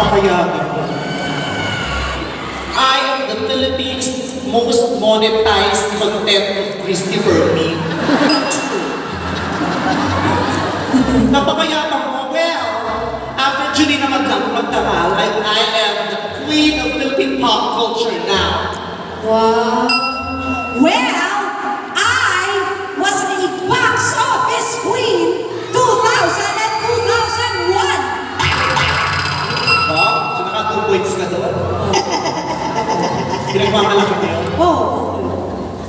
Napakayaman mo. I am the Philippines' most monetized content of Christopher Me. Napakayaman mo. Well, after Julina Magdangal, I am the queen of Philippine pop culture now. Wow. Well, I was a box office queen 2000 and 2001. Wow, so naka 2 points ka doon. Pinagmamalaki mo yun. Oh.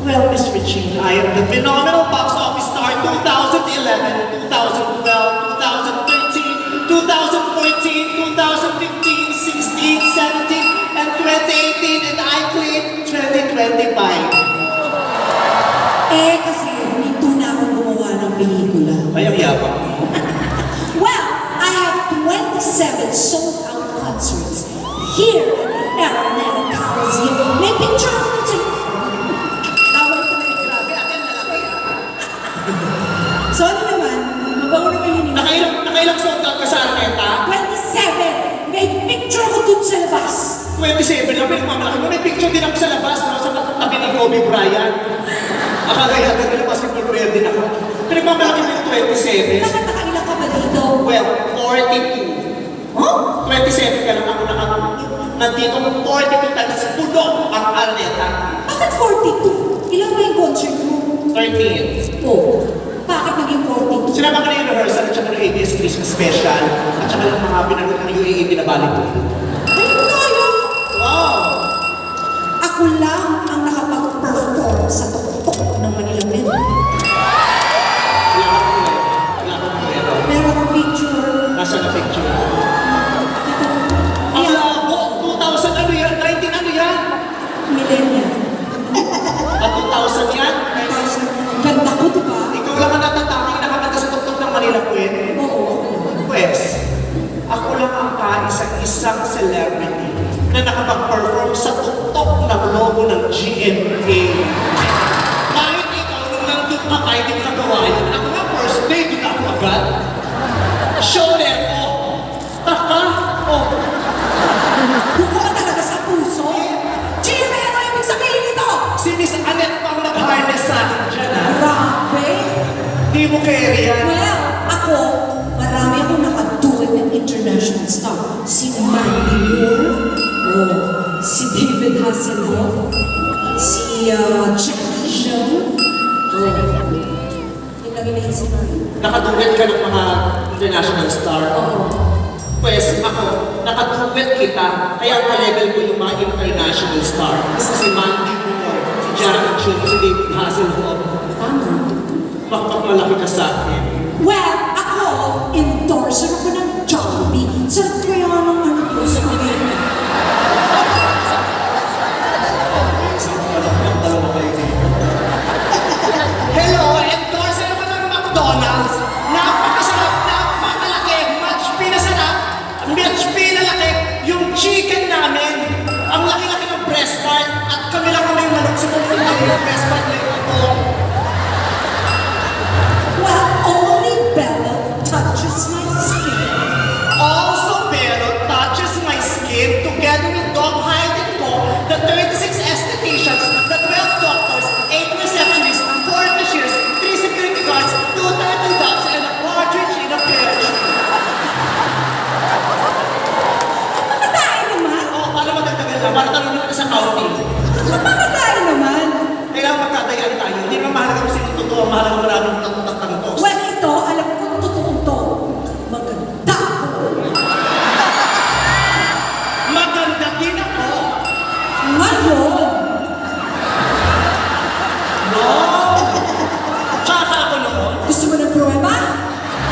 Well, Miss Richie, I am the phenomenal box office star 2011, 2012, 2013, 2014, 2015, 16, 17, and 2018, and I claim 2025. Eh, kasi dito na ako gumawa ng pelikula. Ay, ang yabang mo. Well, I have 27 sold-out concerts here at the Araneta Coliseum. May picture ako sa... Tawag ko na yung grabe. Akin na lang kaya. So ano naman? Mabango naman yun. Nakailang sold out ka sa Araneta? 27! May picture ko dun sa labas. 27 lang, pinagmamalaki mo. May picture din ako sa labas, no? Sa tabi ni Kobe Bryant. Akala yata nila basketball player din ako. Pinagmamalaki mo yung 27. Nakailan ka ba dito? Well, 42. Huh? 27 ka lang ako nandito 42 times puno ang Araneta. Bakit 42? Ilan ba yung concert mo? 13. Oh, bakit naging 42? Sinama ko na yung rehearsal at saka ng ABS Christmas Special at saka ng mga pinanood ng UAA binabalik ko. Ay, tayo! Wow! Ako lang ang nakapag-perform sa tuktok ng Manila Men. Wala akong pwede. Meron akong picture. Nasa na picture? Ang labo! 2000 ano yan? 19 ano yan? Millennial. At 2000 yan? 2000. Ganda ko, di ba? Ikaw lang ang natatakang nakakanta sa tuktok ng Manila Queen. Oo. Pwes, ako lang ang kaisang celebrity na nakapag-perform sa tuktok ng logo ng GMA. Kahit ikaw nung nandun ka, kahit hindi ka gawa yun. Ako nga first day, doon ako agad. Show them, oh. Taka, oh. Doon ko ba talaga sa puso? GMA, ano ibig sabihin nito? Si Miss Annette pang nag-harness sa akin dyan, ha? Grabe! Di mo carry yan. Well, ako, marami akong nakaduet ng international star. Si Mandy Moore, si David Hasselhoff, si Jackie Chan. Yung lagi naisip natin. Nakaduet ka ng mga international star. Oo. Pwes, ako, nakatuwet kita, kaya ka-level ko yung mga international star. Isa si Mandy Moore, si Jackie Chan, si David Hasselhoff. Tama. Bakit malaki ka sa akin? Well, ako, endorser ako ng Jollibee. Sarap kaya ng ano to sa spaghetti. Hello, endorser ako ng McDonald's. Napakasarap, napakalaki, much pinasarap, much pinalaki, yung chicken namin. Ang laki-laki ng breast part, at kami lang kami yung manok sa kung yung breast part na yung ito. Well, only Bella touches my skin. Also, Pero touches my skin together with Dog Hayden ko, the 36 estheticians, the 12 doctors, 8 receptionists, 4 cashiers, 3 security guards, 2 turtle doves, and a partridge in a pear tree. Napakadaya naman. Oh, para magdagdagan lang, para tanong naman sa county. Napakadaya naman. Kailangan magkatayaan tayo. Hindi naman mahalaga kung sino totoo, mahalaga maraming tatantos. Well, ito, alam ko totoo to. Maganda ako. Maganda din ako. Ngayon, No! Tsaka ako noon. gusto mo ng pruweba?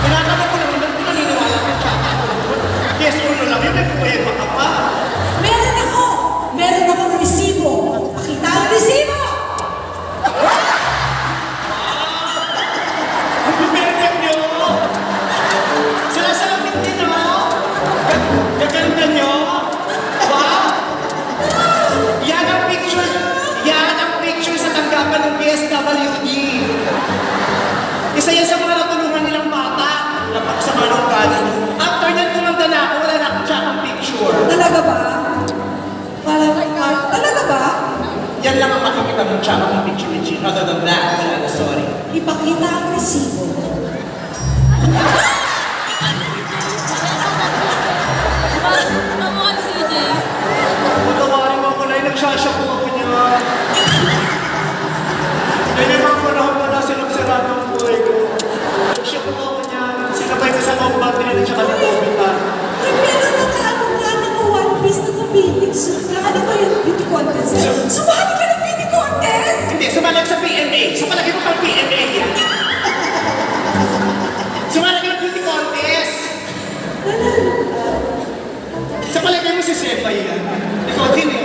Tinatanong ko naman, ba't naniniwala ko tsaka ako noon? Yes or no lang, yun may pruweba ka pa. Meron ako. Meron tsaka ng picture with Gino. Other than that, wala na, sorry. Ipakita ang resibo. Patawarin mo ako na yung nagsashapo ako niya. Yan yung mga panahon na nasa nagsarado ang buhay ko. Nagshapo ako niya. Sinabay ko sa combat nila at saka ni Tobita. Ay, pero nakaano ka ng One Piece na kapitig. Sumali ba yung beauty contest? Sumali ka ng beauty contest? Hindi, sumali ako sa PMA. Sa palagi mo pang PMA yan. Sumali ka ng beauty contest. Sa palagay mo si Sepa yan. Ikaw din eh.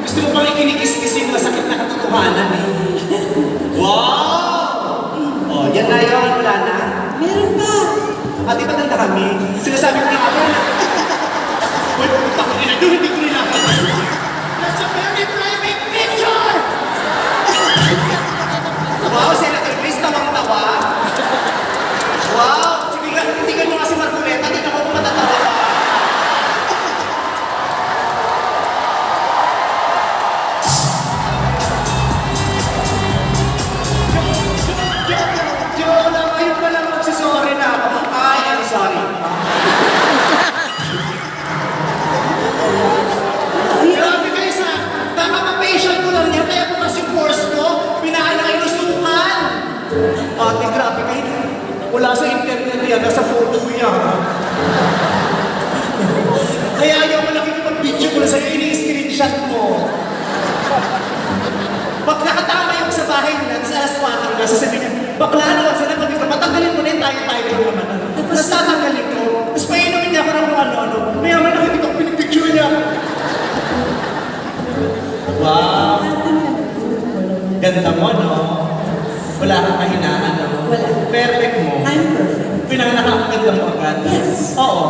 Gusto mo pang ikinikis-kisin mo sakit na katotohanan eh. Wow! Oh, yan na yun. Wala na. Meron pa. At di ba ganda kami? Sinasabi ko na ako na. Uy, puta ko nila. Doon hindi ko nila. That's a very private picture! Wow, Senator Chris, tawang-tawa. Wow! Sige nga, tingnan mo nga si Marcoleta. Tingnan ko kung matatawa ka. Joke lang, ayun pa lang magsisorry na ako. Ay, I'm sorry. Grabe kayo sa kaka-patient ko lang yan, kaya bukas yung course ko, pinaalang ay nusukan. Ate, grabe kayo. Wala sa internet yan, nasa photo ko yan. Kaya ayaw mo nakikipag-video ko na sa'yo, ini-screenshot mo. Pag nakatama yung sa bahay nila, sa aswatan ka, sasabihin niya, bakla naman sila, patanggalin mo na yung tayo-tayo ko naman. Tapos tatanggalin ko. Tapos painumin niya ako ng mga ano-ano. Mayaman nakikita ko pinipicture niya. Wow! Ganda mo, no? Wala kang kahinaan, no? Wala. Perfect mo. I'm perfect. Pinanganak ang ganda mo agad. Yes. Oo.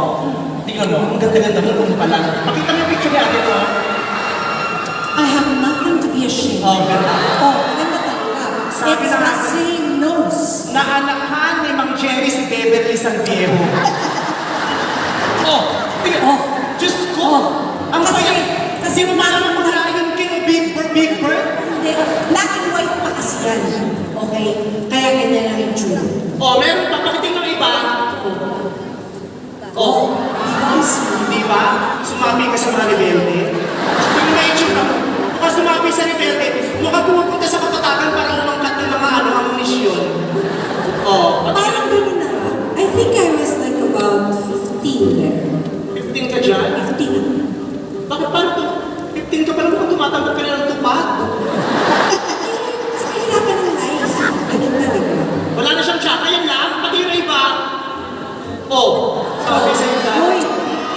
Tingnan mo, ang ganda-ganda mo kung pa lang. Makita mo yung picture niya, no? I have nothing to be ashamed. Oh, ganda. Oh, maganda talaga. Sabi It's na the nga- same nose. Naanakan ni Mang Jerry si Beverly San Diego. Oh, tingnan. Oh. Diyos ko. Oh. Ang Kasi- kaya. kasi Kasi malaman mo na Lion King, Big Bird. Hindi. Black and white pa kasi yan. Okay? Kaya ganyan ang itsura. Oh, meron pa. Pakiting ng iba. Oh, di ba? Sumami ka sa mga rebelde. Yung may itsura mo. Mukha sumami sa rebelde. Mukha pumupunta sa kapatagan para umangkat ng mga amunisyon. Oh, Parang ganun na. I think I was like about 15 there. 15 ka dyan? 15 na. Bakit parang 15 ka pa lang kung tumatanggap ka na ng tupad? Sa kahirapan ng life. Ganun talaga. Wala na siyang tsaka, yan lang. Pati yung iba. Oh, sabi sa iyo na. Hoy,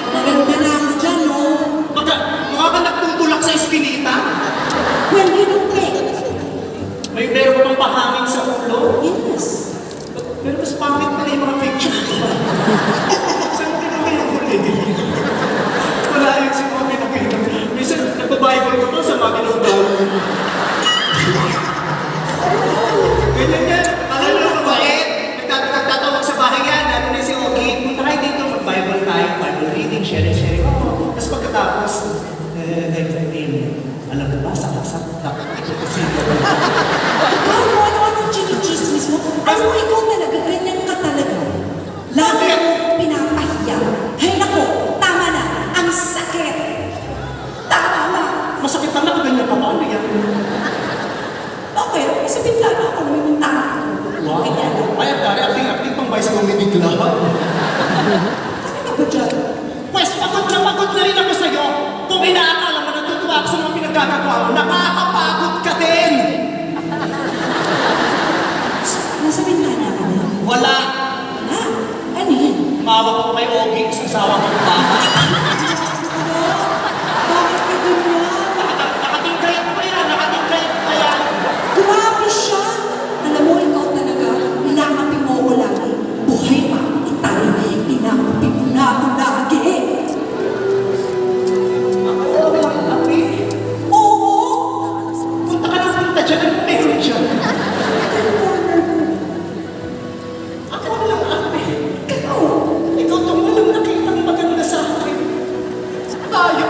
maganda na ang dyan, no? Mukha ka nagtutulak sa eskinita. Well, you know, eh. Meron ka pang pahangin sa ulo. Yes. Pero mas pangit pa na yung mga picture. Saan mo kinakita yung huli? Wala yung si mga pinakita. Minsan, nagbabible ko pa sa mga pinagdawin. Ganyan yan. Alam mo na mabait. Nagtatawag sa bahay yan. Ano na si Ogie? Punta kayo dito. Mag-Bible tayo. Bible reading, sharing. Tapos pagkatapos, alam mo ba, saksak. Ikaw, ano-anong chinichismis mo? Alam mo, ikaw talaga, ganyan ka talaga. Lagi mo akong pinapahiya. Hay nako, tama na. Ang sakit. Tama na. Masakit na lang, ganyan ka pa. Ano yan? Bakit? Sa bigla na ako naman tama. Wow. Ganyan lang. Ay, ang acting pang vice comedy club. Bakit ka ba dyan? Pwes, pagod na rin ako sa'yo. Kung inaakala mo, natutuwa ako sa mga pinagkakagawa mo, nakakapagod ka din! Nasa bintana ka na. Wala. Wala? Ano yun? Mawa ko kay Ogie, sa asawa ko bata. Bakit ka ganyan? Nakatingkayat pa yan. Grabe siya! Alam mo, ikaw talaga, inakapi mo ko lagi. Buhay pa, itay, inakapi mo na ako lagi. Ako, api. Oo! Punta ka ng punta dyan, ano meron dyan? Ito yung corner ko. Ako lang, api. Ikaw! Ikaw itong walang nakitang maganda sa akin. Tayo.